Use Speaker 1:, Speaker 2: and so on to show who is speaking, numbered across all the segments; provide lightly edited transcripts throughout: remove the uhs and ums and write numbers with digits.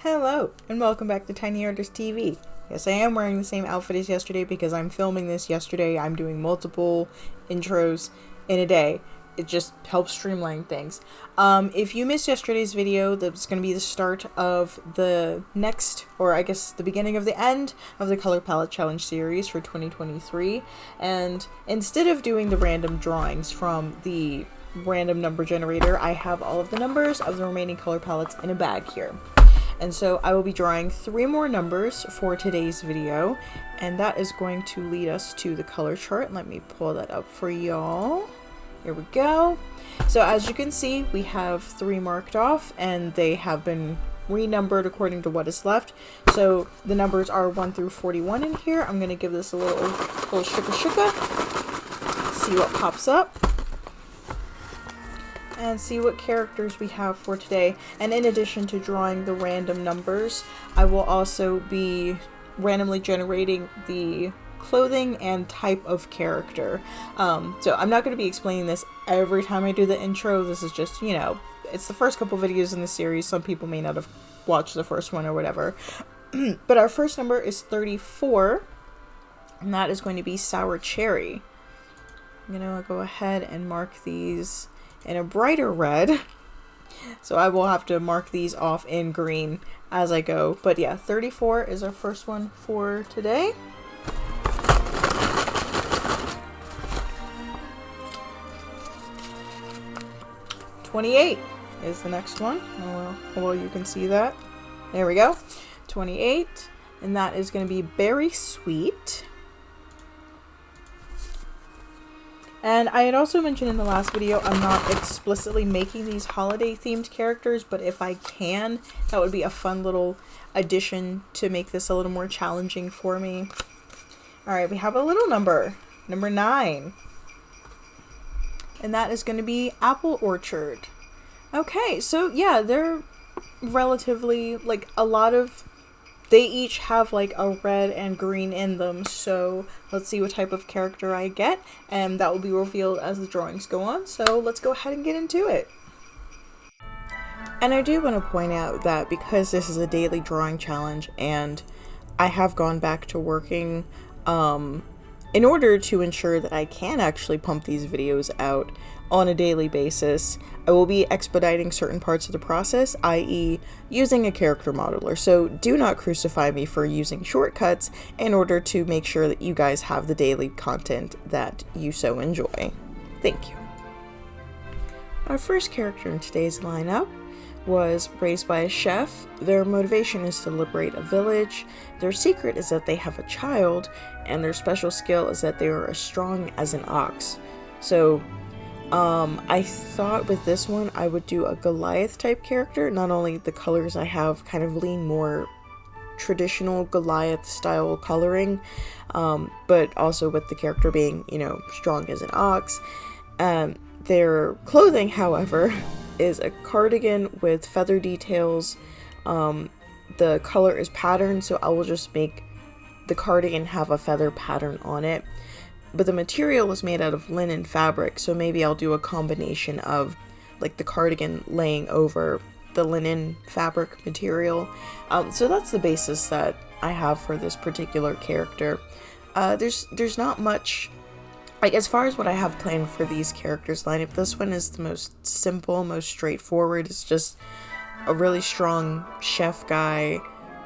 Speaker 1: Hello, and welcome back to Tiny Artist TV. Yes, I am wearing the same outfit as yesterday because I'm filming this yesterday. I'm doing multiple intros in a day. It just helps streamline things. If you missed yesterday's video, that's going to be the start of the next, or I guess the beginning of the end of the Color Palette Challenge series for 2023. And instead of doing the random drawings from the random number generator, I have all of the numbers of the remaining color palettes in a bag here. And so I will be drawing 3 more numbers for today's video, and that is going to lead us to the color chart. Let me pull that up for y'all. Here we go. So as you can see, we have 3 marked off, and they have been renumbered according to what is left. So the numbers are 1 through 41 in here. I'm going to give this a little shuka, see what pops up, and see what characters we have for today. And in addition to drawing the random numbers, I will also be randomly generating the clothing and type of character. So I'm not going to be explaining this every time I do the intro. This is just, you know, it's the first couple videos in the series. Some people may not have watched the first one or whatever. But our first number is 34, and that is going to be Sour Cherry. I'm going to go ahead and mark these in a brighter red, so I will have to mark these off in green as I go. But yeah, 34 is our first one for today. $28 is the next one. Oh, well, you can see that. There we go. 28, and that is going to be Berry Sweet. And I had also mentioned in the last video, I'm not explicitly making these holiday themed characters, but if I can, that would be a fun little addition to make this a little more challenging for me. Alright, we have a little number 9. And that is going to be Apple Orchard. Okay, so yeah, they're relatively, like, they each have like a red and green in them, so let's see what type of character I get, and that will be revealed as the drawings go on, so let's go ahead and get into it. And I do want to point out that because this is a daily drawing challenge and I have gone back to working in order to ensure that I can actually pump these videos out on a daily basis, I will be expediting certain parts of the process, i.e. using a character modeler. So do not crucify me for using shortcuts in order to make sure that you guys have the daily content that you so enjoy. Thank you. Our first character in today's lineup was raised by a chef. Their motivation is to liberate a village. Their secret is that they have a child, and their special skill is that they are as strong as an ox. So I thought with this one I would do a Goliath type character. Not only the colors I have kind of lean more traditional Goliath style coloring, but also with the character being, you know, strong as an ox. Their clothing, however, is a cardigan with feather details. The color is patterned, so I will just make the cardigan have a feather pattern on it. But the material is made out of linen fabric, so maybe I'll do a combination of like the cardigan laying over the linen fabric material. So that's the basis that I have for this particular character. There's not much, like, as far as what I have planned for these characters lineup, this one is the most simple, most straightforward. It's just a really strong chef guy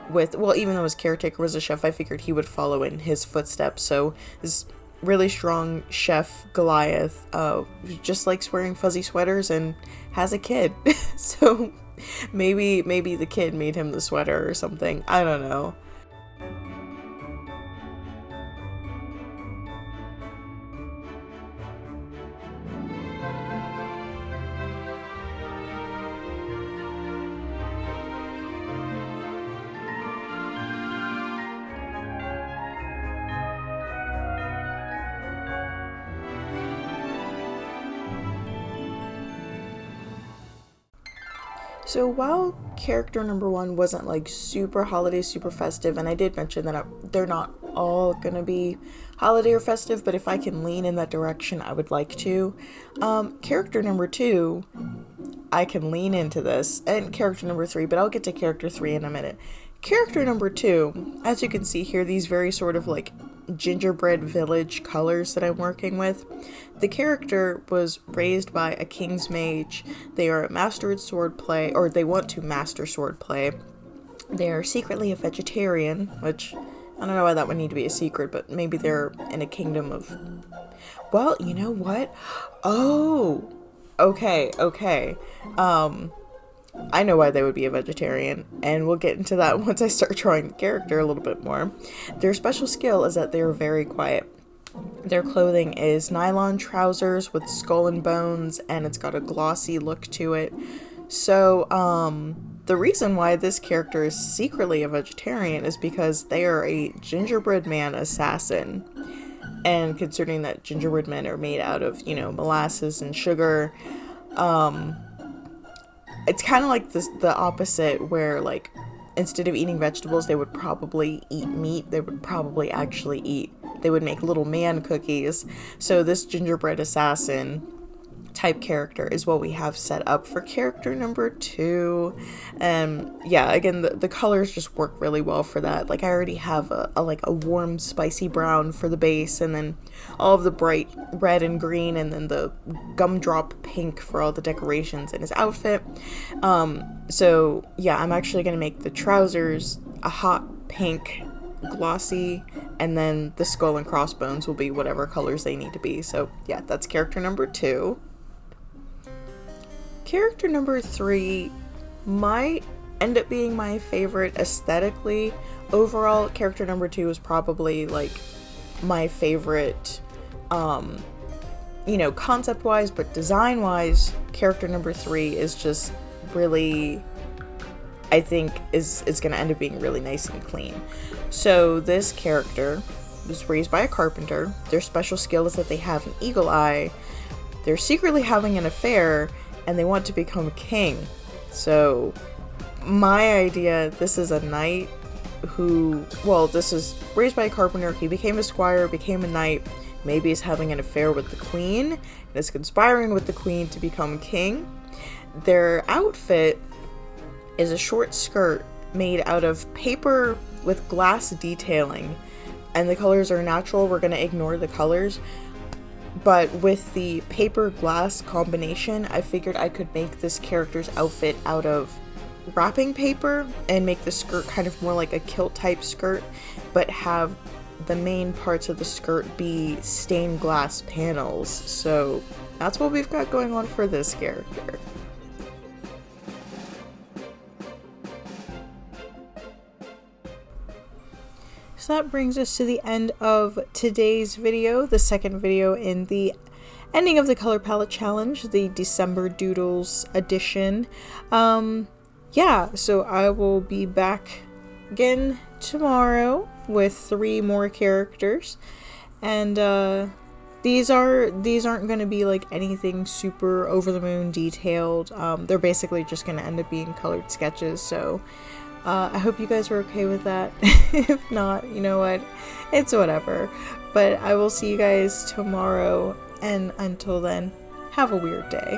Speaker 1: with, well, even though his caretaker was a chef, I figured he would follow in his footsteps. So this really strong chef Goliath who just likes wearing fuzzy sweaters and has a kid. So maybe the kid made him the sweater or something. I don't know. So while character number 1 wasn't like super holiday, super festive, and I did mention that they're not all gonna be holiday or festive, but if I can lean in that direction, I would like to. Character number 2 I can lean into this, and character number 3, but I'll get to character 3 in a minute. Character number 2, as you can see here, these very sort of like gingerbread village colors that I'm working with. The character was raised by a king's mage. They are a mastered swordplay, or they want to master swordplay. They are secretly a vegetarian, which I don't know why that would need to be a secret, but maybe they're in a kingdom of... Well, you know what? Oh, okay. I know why they would be a vegetarian, and we'll get into that once I start drawing the character a little bit more. Their special skill is that they're very quiet. Their clothing is nylon trousers with skull and bones, and it's got a glossy look to it. So, the reason why this character is secretly a vegetarian is because they are a gingerbread man assassin. And considering that gingerbread men are made out of, you know, molasses and sugar, it's kind of like the opposite, where like instead of eating vegetables, they would probably eat meat. They would probably actually they would make little man cookies. So this gingerbread assassin type character is what we have set up for character number 2. Yeah, again, the colors just work really well for that. Like I already have a warm spicy brown for the base, and then all of the bright red and green, and then the gumdrop pink for all the decorations in his outfit. So yeah, I'm actually gonna make the trousers a hot pink glossy, and then the skull and crossbones will be whatever colors they need to be. So yeah, that's character number 2. Character number 3 might end up being my favorite aesthetically. Overall, character number 2 is probably like my favorite, you know, concept wise, but design wise, character number 3 is just really, I think is gonna end up being really nice and clean. So this character was raised by a carpenter. Their special skill is that they have an eagle eye. They're secretly having an affair, and they want to become king. So my idea, this is a knight who, well, this is raised by a carpenter. He became a squire, became a knight, maybe is having an affair with the queen, and is conspiring with the queen to become king. Their outfit is a short skirt made out of paper with glass detailing, and the colors are natural. We're gonna ignore the colors. But with the paper-glass combination, I figured I could make this character's outfit out of wrapping paper and make the skirt kind of more like a kilt-type skirt, but have the main parts of the skirt be stained glass panels. So that's what we've got going on for this character. So that brings us to the end of today's video, the second video in the ending of the color palette challenge, the December Doodles edition. Yeah, so I will be back again tomorrow with 3 more characters, and these aren't going to be like anything super over the moon detailed. They're basically just going to end up being colored sketches, so I hope you guys are okay with that. If not, you know what, it's whatever. But I will see you guys tomorrow, and until then, have a weird day.